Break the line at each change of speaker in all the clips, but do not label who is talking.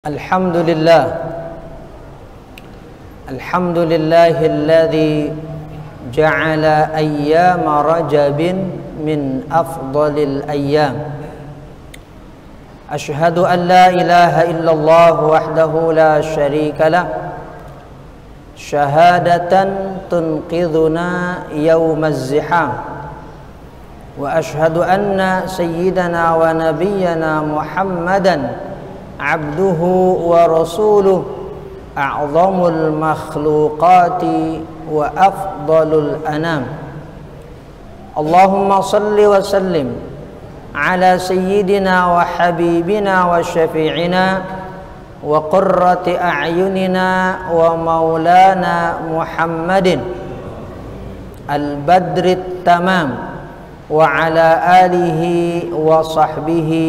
Alhamdulillah alladzi ja'ala ayyama rajabin min afdalil ayyam. Ashhadu an la ilaha illallah wahdahu la syarika lah, syahadatan tunqidhuna yawmaz ziham. Wa ashhadu anna sayyidana wa nabiyyana Muhammadan abduhu wa rasuluh a'zamul makhluqati wa afdalul anam. Allahumma salli wa sallim ala sayyidina wa habibina wa syafi'ina wa qurrati a'yunina wa maulana Muhammadin al-badrit tamam wa ala alihi wa sahbihi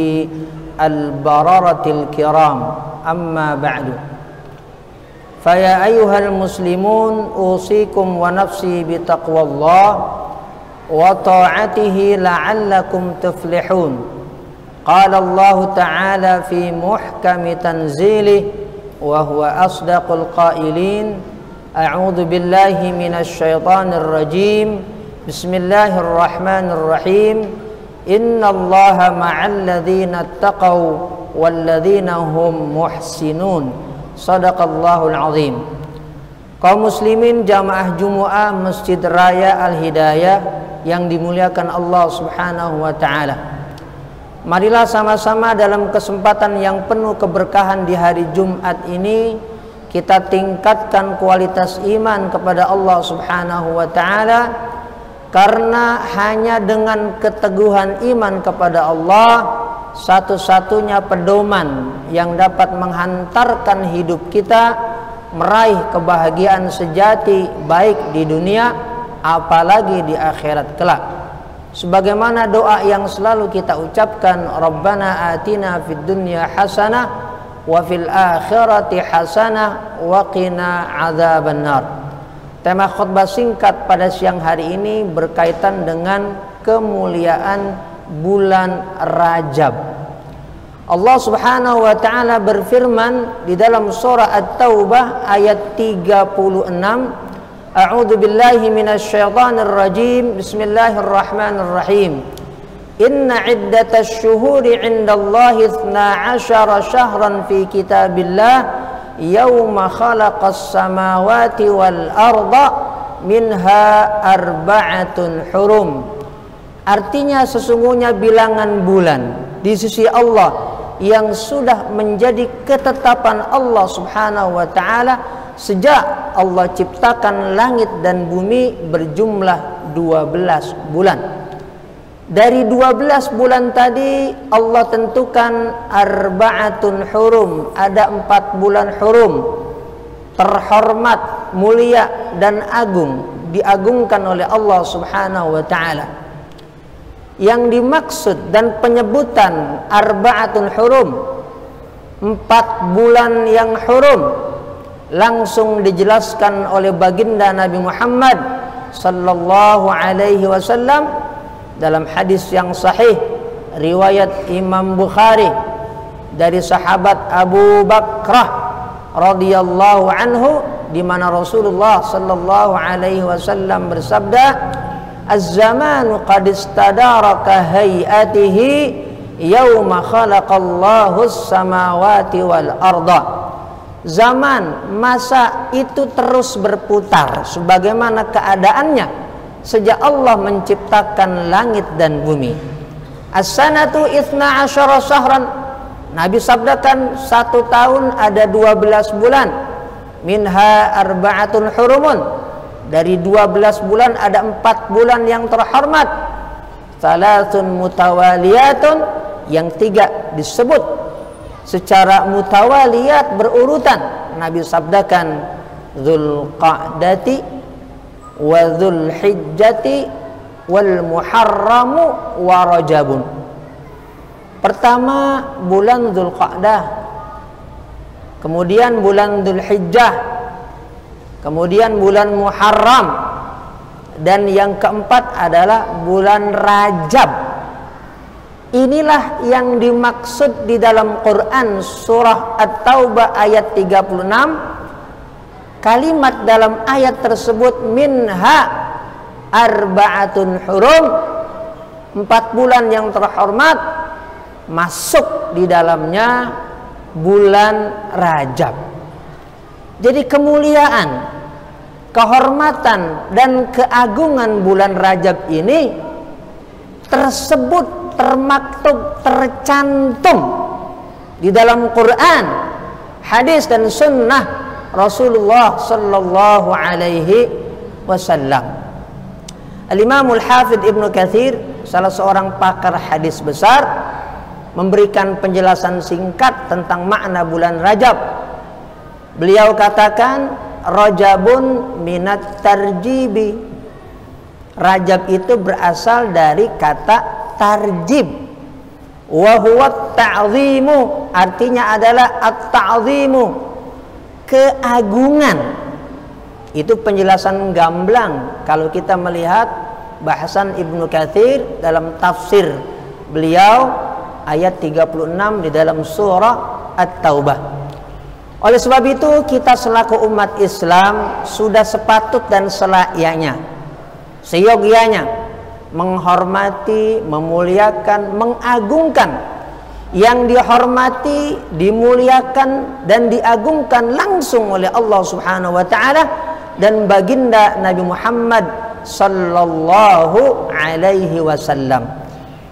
al-bararatil kiram, amma ba'du. Faya ayyuhal muslimun usikum wa nafsi bitaqwallah wa ta'atihi la'allakum tuflihun. Qala Allah ta'ala fi muhkami tanzilih wa huwa asdaqul qailin. A'udzu billahi minasy syaithanir rajim. Bismillahirrahmanirrahim. Innallaha ma'al ladzina taqaw wal ladzina hum muhsinun. Shadaqallahul azim. Kaum muslimin jamaah Jumu'ah Masjid Raya Al-Hidayah yang dimuliakan Allah Subhanahu wa taala. Marilah sama-sama dalam kesempatan yang penuh keberkahan di hari Jumat ini kita tingkatkan kualitas iman kepada Allah Subhanahu wa taala. Karena hanya dengan keteguhan iman kepada Allah, satu-satunya pedoman yang dapat menghantarkan hidup kita meraih kebahagiaan sejati, baik di dunia apalagi di akhirat kelak. Sebagaimana doa yang selalu kita ucapkan, Rabbana atina fid dunya hasanah wa fil akhirati hasanah wa qina adzabannar. Tema khutbah singkat pada siang hari ini berkaitan dengan kemuliaan bulan Rajab. Allah Subhanahu wa taala berfirman di dalam surah At-Taubah ayat 36, A'udzu billahi minasy syaithanir rajim. Bismillahirrahmanirrahim. Inna iddatasy syuhuri 'indallahi 12 syahran fi kitabillah yauma khalaqas samawati wal arda minha arba'atun hurum. Artinya sesungguhnya bilangan bulan di sisi Allah yang sudah menjadi ketetapan Allah Subhanahu wa taala sejak Allah ciptakan langit dan bumi berjumlah 12 bulan. Dari 12 bulan tadi Allah tentukan arba'atun hurum, ada 4 bulan hurum, terhormat, mulia dan agung, diagungkan oleh Allah Subhanahu wa taala. Yang dimaksud dan penyebutan arba'atun hurum, 4 bulan yang hurum, langsung dijelaskan oleh baginda Nabi Muhammad sallallahu alaihi wasallam dalam hadis yang sahih riwayat Imam Bukhari dari sahabat Abu Bakrah radhiyallahu anhu, di mana Rasulullah sallallahu alaihi wasallam bersabda, "Az-zamanu qad istadaraka hay'atihi yauma khalaqallahu as-samawati wal arda." Zaman, masa itu terus berputar sebagaimana keadaannya sejak Allah menciptakan langit dan bumi. As-sanatu 12 syahran. Nabi sabdakan 1 tahun ada 12 bulan. Minha arba'atun hurumun. Dari 12 bulan ada 4 bulan yang terhormat. Salatun mutawaliyatun, yang 3 disebut secara mutawaliyat berurutan. Nabi sabdakan Dzulqa'dati wa Dzulhijjati wal Muharramu wa Rajabun. Pertama bulan Dzulqa'dah, kemudian bulan Dzulhijjah, kemudian bulan Muharram, dan yang keempat adalah bulan Rajab. Inilah yang dimaksud di dalam Quran surah At-Taubah ayat 36. Kalimat dalam ayat tersebut minha arba'atun hurum, 4 bulan yang terhormat, masuk di dalamnya bulan Rajab. Jadi kemuliaan, kehormatan dan keagungan bulan Rajab ini tersebut, termaktub, tercantum di dalam Quran, hadis dan sunnah Rasulullah sallallahu alaihi wasallam. Al-Imamul Hafidh Ibnu Katsir, salah seorang pakar hadis besar, memberikan penjelasan singkat tentang makna bulan Rajab. Beliau katakan, Rajabun minat tarjibi. Rajab itu berasal dari kata tarjib, wa huwa ta'zimu, artinya adalah at-ta'zimu, keagungan. Itu penjelasan gamblang kalau kita melihat bahasan Ibnu Katsir dalam tafsir beliau ayat 36 di dalam surah At-Taubah. Oleh sebab itu kita selaku umat Islam sudah sepatut dan selayaknya, seyogyanya menghormati, memuliakan, mengagungkan yang dihormati, dimuliakan dan diagungkan langsung oleh Allah Subhanahu wa taala dan baginda Nabi Muhammad sallallahu alaihi wasallam.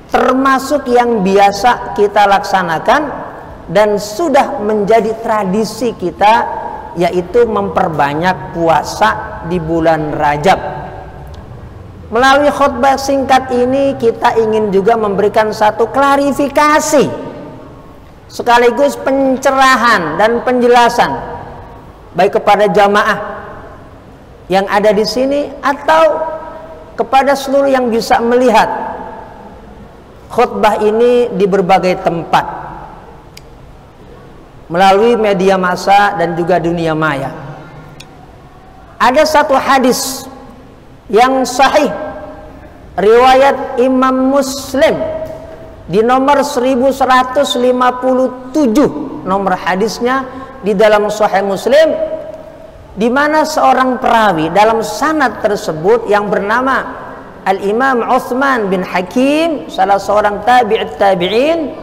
Termasuk yang biasa kita laksanakan dan sudah menjadi tradisi kita, yaitu memperbanyak puasa di bulan Rajab. Melalui khutbah singkat ini kita ingin juga memberikan satu klarifikasi sekaligus pencerahan dan penjelasan baik kepada jamaah yang ada di sini atau kepada seluruh yang bisa melihat khutbah ini di berbagai tempat melalui media massa dan juga dunia maya. Ada satu hadis yang sahih riwayat Imam Muslim di nomor 1157 nomor hadisnya di dalam Sahih Muslim, di mana seorang perawi dalam sanad tersebut yang bernama Al-Imam Utsman bin Hakim, salah seorang tabi'in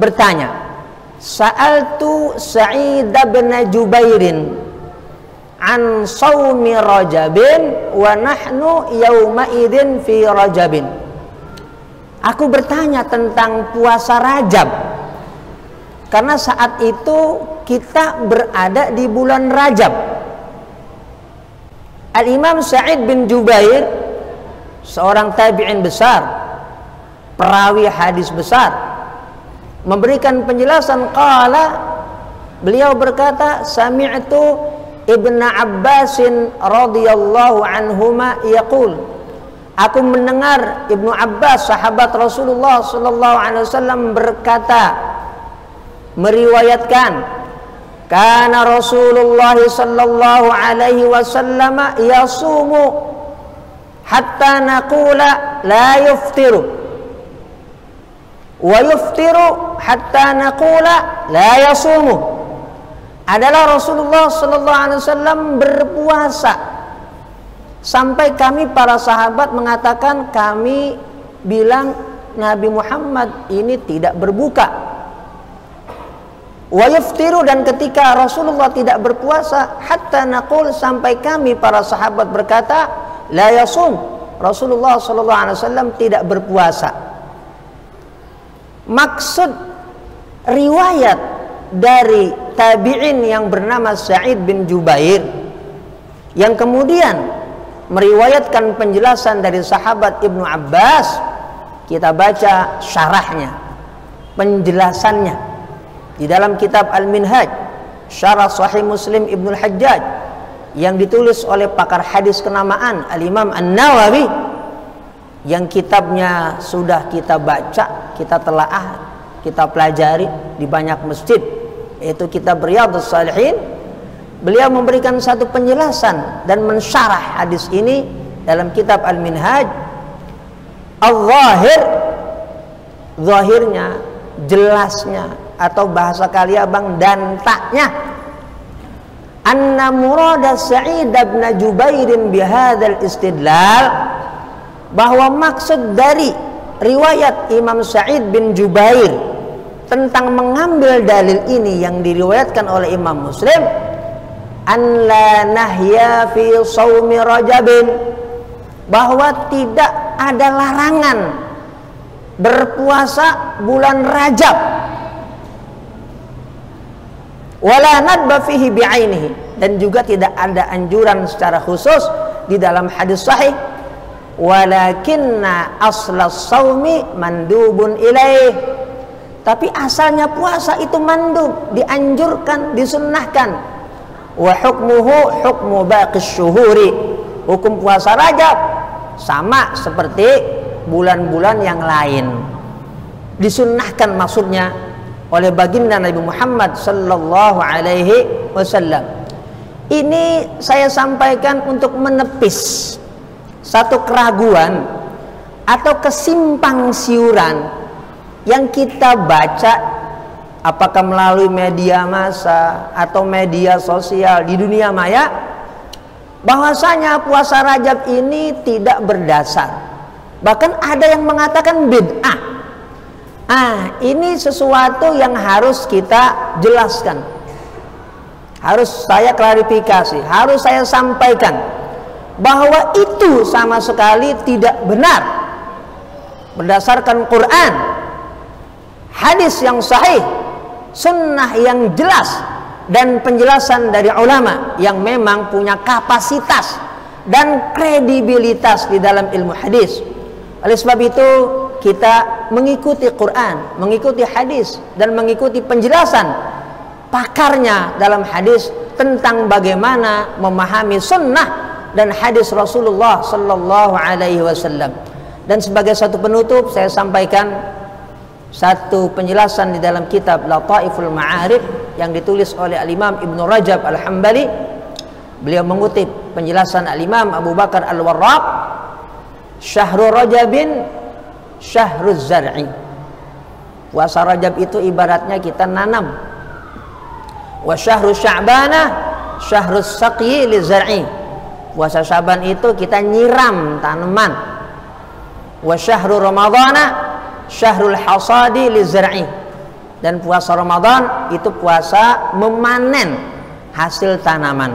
bertanya, Sa'altu Sa'id bin Jubairin an saumi Rajabin wa nahnu yauma idzin fi Rajabin. Aku bertanya tentang puasa Rajab karena saat itu kita berada di bulan Rajab. Al-Imam Sa'id bin Jubair, seorang tabi'in besar, perawi hadis besar, memberikan penjelasan. Beliau berkata, sami'tu Ibnu Abbasin radhiyallahu anhuma yaqul, aku mendengar Ibnu Abbas sahabat Rasulullah sallallahu alaihi wasallam berkata, meriwayatkan, kana Rasulullah sallallahu alaihi wasallam yasumu hatta naqula la yuftiru wa yuftiru hatta naqula la yasumu. Adalah Rasulullah sallallahu alaihi wasallam berpuasa sampai kami para sahabat mengatakan, kami bilang Nabi Muhammad ini tidak berbuka. Wa yuftiru, dan ketika Rasulullah tidak berpuasa, hatta naqul, sampai kami para sahabat berkata, la yasum, Rasulullah sallallahu alaihi wasallam tidak berpuasa. Maksud riwayat dari tabi'in yang bernama Sa'id bin Jubair yang kemudian meriwayatkan penjelasan dari sahabat Ibnu Abbas, kita baca syarahnya, penjelasannya di dalam kitab Al-Minhaj, Syarah Sahih Muslim Ibnu Al-Hajjaj, yang ditulis oleh pakar hadis kenamaan Al-Imam An-Nawawi, yang kitabnya sudah kita baca, kita telaah, kita pelajari di banyak masjid, yaitu kitab Riyadhus Shalihin. Beliau memberikan satu penjelasan dan mensyarah hadis ini dalam kitab Al-Minhaj. Al-Zahir zahirnya, jelasnya, atau bahasa Kaliabang dan taknya, anna murada Sa'id bin Jubair bihadzal istidlal, bahwa maksud dari riwayat Imam Sa'id bin Jubair tentang mengambil dalil ini yang diriwayatkan oleh Imam Muslim, an la nahya fi shaumi Rajabin, bahwa tidak ada larangan berpuasa bulan Rajab, wala nadba fihi bi'ainihi, dan juga tidak ada anjuran secara khusus di dalam hadis sahih, walakinna aslas shaumi mandubun ilaih, tapi asalnya puasa itu mandub, dianjurkan, disunnahkan. Wa hukmuhu hukmu baqis syuhuri, hukum puasa Rajab sama seperti bulan-bulan yang lain, disunnahkan maksudnya oleh baginda Nabi Muhammad sallallahu alaihi wasallam. Ini saya sampaikan untuk menepis satu keraguan atau kesimpang siuran yang kita baca, apakah melalui media massa atau media sosial di dunia maya, bahwasanya puasa Rajab ini tidak berdasar. Bahkan ada yang mengatakan bid'ah. Ini sesuatu yang harus kita jelaskan, harus saya klarifikasi, harus saya sampaikan, bahwa itu sama sekali tidak benar berdasarkan Quran, hadis yang sahih, sunnah yang jelas, dan penjelasan dari ulama yang memang punya kapasitas dan kredibilitas di dalam ilmu hadis. Oleh sebab itu kita mengikuti Quran, mengikuti hadis, dan mengikuti penjelasan pakarnya dalam hadis tentang bagaimana memahami sunnah dan hadis Rasulullah sallallahu alaihi wasallam. Dan sebagai satu penutup, saya sampaikan satu penjelasan di dalam kitab Lataiful Ma'arif yang ditulis oleh Al-Imam Ibnu Rajab Al-Hambali. Beliau mengutip penjelasan Al-Imam Abu Bakar Al-Warraq, Syahrul Rajabin Syahrul Zar'i, puasa Rajab itu ibaratnya kita nanam. Wa Syahrul Sya'bana Syahrul Saqyi li Zar'i, puasa Syaban itu kita nyiram tanaman. Wa Syahrul Ramadhana Syahrul Hasadi li Zar'i, dan puasa Ramadan itu puasa memanen hasil tanaman.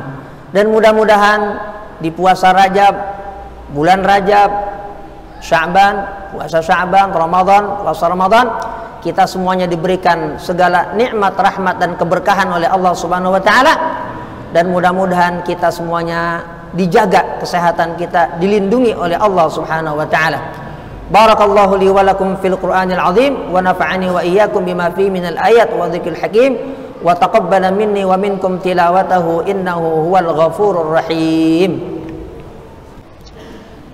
Dan mudah-mudahan di puasa Rajab, bulan Rajab, Sya'ban, puasa Sya'ban, Ramadan, puasa Ramadan, kita semuanya diberikan segala nikmat, rahmat, dan keberkahan oleh Allah Subhanahu wa taala, dan mudah-mudahan kita semuanya dijaga kesehatan kita, dilindungi oleh Allah Subhanahu wa taala. Barakallahu li wa lakum fil Qur'anil azim, wa nafa'ani wa iyyakum bima fihi minal ayat wa dzikril hakim, wa taqabbala minni wa minkum tilawatahu innahu huwal ghafurur rahim.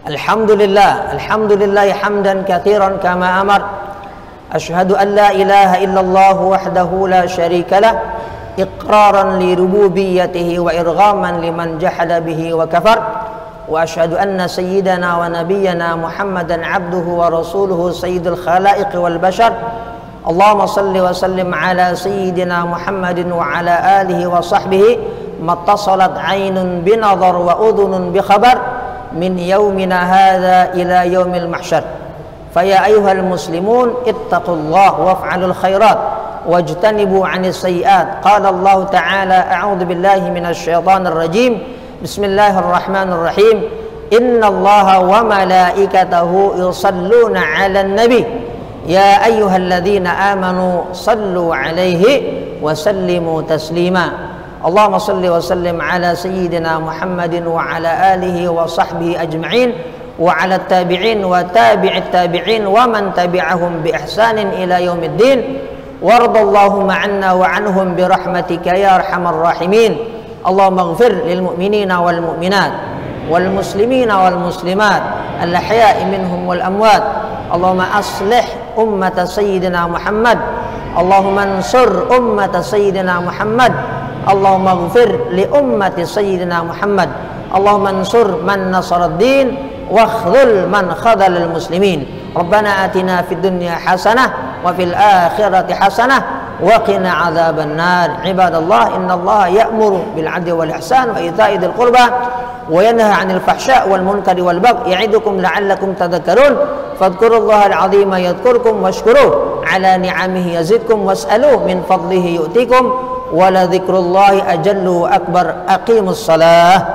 Alhamdulillah, alhamdulillah hamdan katsiran kama amar. Asyhadu an la ilaha illallah wahdahu la syarika lah, iqraran li rububiyyatihi wa irghaman liman jahada bihi wa kafar. Wa asyhadu anna sayyidana wa nabiyyana Muhammadan abduhu wa rasuluhu sayyidul khalaiq wal bashar. Allahumma salli wa sallim ala sayyidina Muhammadin wa ala alihi wa sahbihi mattasalat aynun binadhar wa udhunun bi khabar min yaumina hadza ila yaumil mahsyar. Faya ayyuhal muslimun ittaqullah waf'alul khairat wajtanibu 'anis sayyi'at. Qala Allah ta'ala a'udzu billahi minasy syaithanir rajim. Bismillahirrahmanirrahim. Innallaha wa malaikatahu yusalluna 'alan nabi ya ayyuhalladzina amanu sallu 'alaihi wa sallimu taslima. Allahumma salli wa sallim ala sayyidina Muhammadin wa ala alihi wa sahbihi ajma'in wa ala tabi'in wa tabi'it tabi'in wa man tabi'ahum bi ihsanin ila yaumiddin. Wardallahu ma'anna wa anhum bi rahmatika ya arhamar rahimin. Allahumma ighfir lil mu'minina wal mu'minat wal muslimina wal muslimat al ahya'i minhum wal amwat. Allahumma aslih ummata sayyidina Muhammad. Allahumma ansur ummata sayyidina Muhammad. Allahumma ighfir li ummati sayyidina Muhammad. Allahumma ansur man nasara ad-din واخذل من خذل المسلمين ربنا آتنا في الدنيا حسنة وفي الآخرة حسنة وقنا عذاب النار عباد الله إن الله يأمر بالعدل والإحسان وإيتاء ذي القربى وينهى عن الفحشاء والمنكر والبغي يعظكم لعلكم تذكرون فاذكروا الله العظيم يذكركم واشكروه على نعمه يزدكم واسألوه من فضله يؤتكم ولذكر الله أجل وأكبر أقيموا الصلاة